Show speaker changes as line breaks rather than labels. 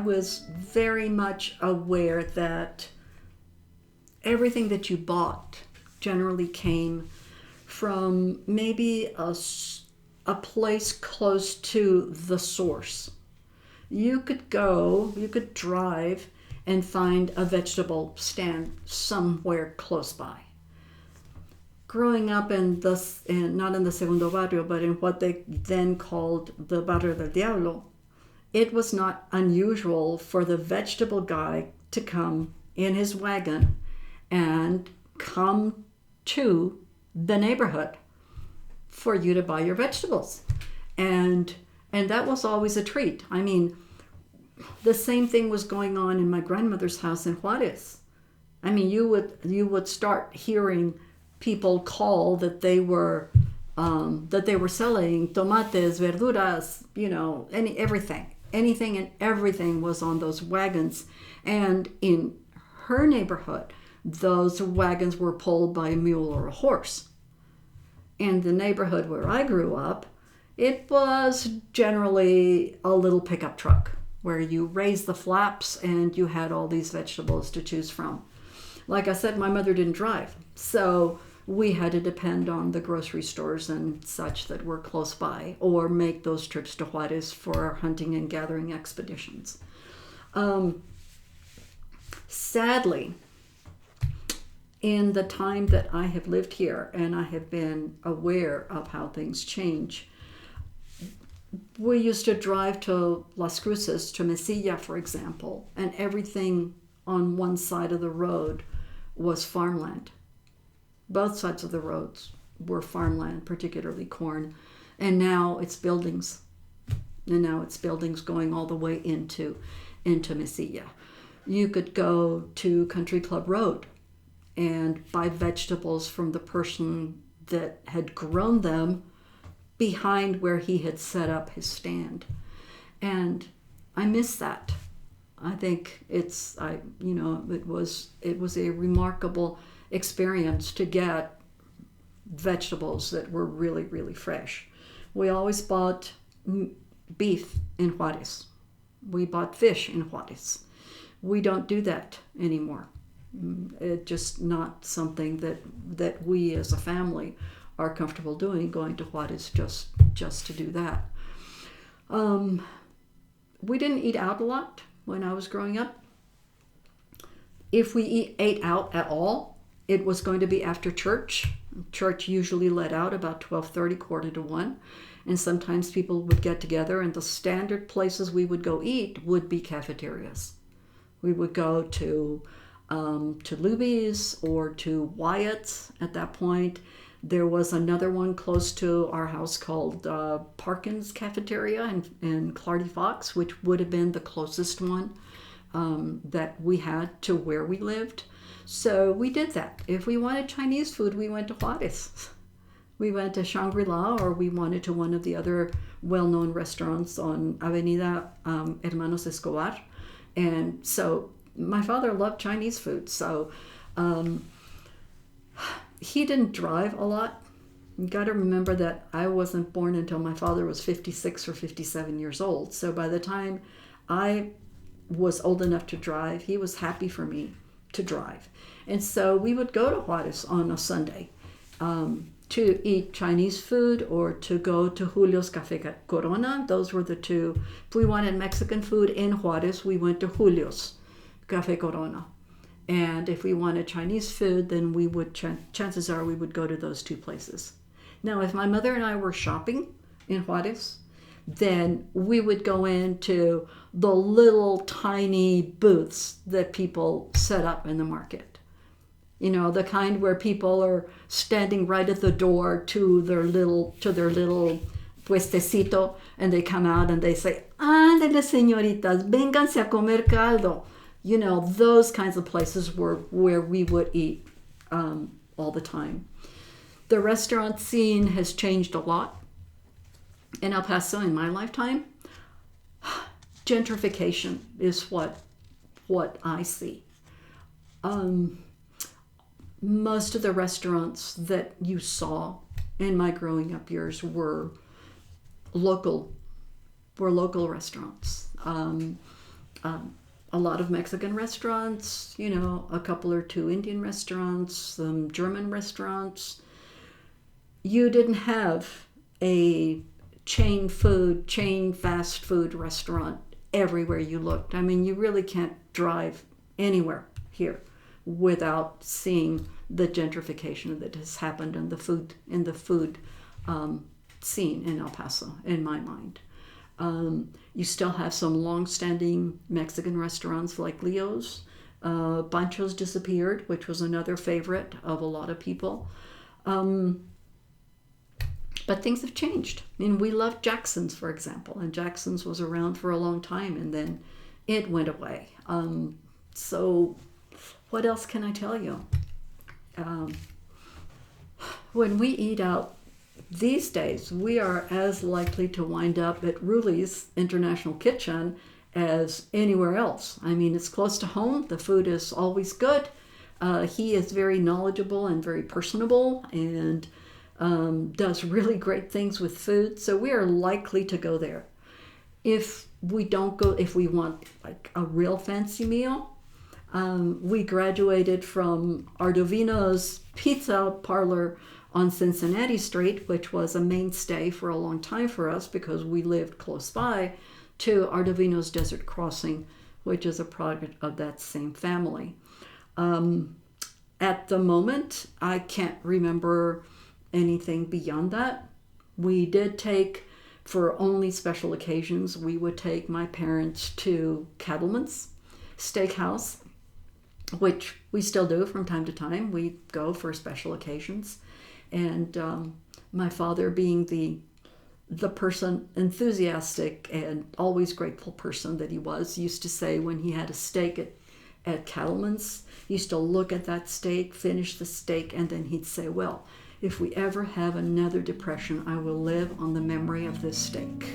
was very much aware that everything that you bought generally came from maybe a place close to the source. You could drive and find a vegetable stand somewhere close by. Growing up not in the Segundo Barrio, but in what they then called the Barrio del Diablo, it was not unusual for the vegetable guy to come in his wagon and come to the neighborhood for you to buy your vegetables. And that was always a treat. I mean, the same thing was going on in my grandmother's house in Juarez. I mean, you would start hearing people call that they were selling tomates, verduras, anything and everything was on those wagons. And in her neighborhood, those wagons were pulled by a mule or a horse. In the neighborhood where I grew up, it was generally a little pickup truck where you raised the flaps and you had all these vegetables to choose from. Like I said, my mother didn't drive, so we had to depend on the grocery stores and such that were close by, or make those trips to Juarez for our hunting and gathering expeditions. Sadly, in the time that I have lived here and I have been aware of how things change, we used to drive to Las Cruces, to Mesilla, for example, and everything on one side of the road was farmland. Both sides of the roads were farmland, particularly corn. And now it's buildings. And now it's buildings going all the way into Mesilla. You could go to Country Club Road and buy vegetables from the person that had grown them behind where he had set up his stand. And I miss that. I think it was a remarkable experience to get vegetables that were really, really fresh. We always bought beef in Juarez. We bought fish in Juarez. We don't do that anymore. It's just not something that we as a family are comfortable doing, going to Juarez just to do that. We didn't eat out a lot when I was growing up. If we ate out at all, it was going to be after church. Church usually let out about 12:30, 12:45, and sometimes people would get together, and the standard places we would go eat would be cafeterias. We would go to Luby's or to Wyatt's at that point. There was another one close to our house called Parkins Cafeteria in Clardy Fox, which would have been the closest one that we had to where we lived. So we did that. If we wanted Chinese food, we went to Juarez. We went to Shangri-la, or we wanted to one of the other well-known restaurants on Avenida Hermanos Escobar. And so my father loved Chinese food. So he didn't drive a lot. You got to remember that I wasn't born until my father was 56 or 57 years old. So by the time I was old enough to drive, he was happy for me to drive. And so we would go to Juarez on a Sunday to eat Chinese food or to go to Julio's Café Corona. Those were the two. If we wanted Mexican food in Juarez, we went to Julio's Café Corona. And if we wanted Chinese food, then we would, chances are we would go to those two places. Now, if my mother and I were shopping in Juarez, then we would go into the little tiny booths that people set up in the market. You know, the kind where people are standing right at the door to their little puestecito, and they come out and they say, "Ándale, señoritas, vénganse a comer caldo." You know, those kinds of places were where we would eat all the time. The restaurant scene has changed a lot in El Paso in my lifetime. Gentrification is what I see. Most of the restaurants that you saw in my growing up years were local restaurants. A lot of Mexican restaurants, a couple or two Indian restaurants, some German restaurants. You didn't have a chain fast food restaurant everywhere you looked. I mean, you really can't drive anywhere here without seeing the gentrification that has happened in the food scene in El Paso, in my mind. You still have some long-standing Mexican restaurants like Leo's. Pancho's disappeared, which was another favorite of a lot of people. But things have changed. I mean, we loved Jackson's, for example, and Jackson's was around for a long time, and then it went away. So what else can I tell you? When we eat out these days, we are as likely to wind up at Ruli's International Kitchen as anywhere else. I mean, it's close to home. The food is always good. He is very knowledgeable and very personable, and does really great things with food. So we are likely to go there. If we want like a real fancy meal, we graduated from Ardovino's pizza parlor on Cincinnati Street, which was a mainstay for a long time for us because we lived close by, to Ardovino's Desert Crossing, which is a product of that same family. At the moment, I can't remember anything beyond that. We did take, for only special occasions, we would take my parents to Cattleman's Steakhouse, which we still do from time to time. We go for special occasions. And my father, being the person, enthusiastic and always grateful person that he was, used to say when he had a steak at Cattleman's, he used to look at that steak, finish the steak, and then he'd say, well, if we ever have another depression, I will live on the memory of this steak.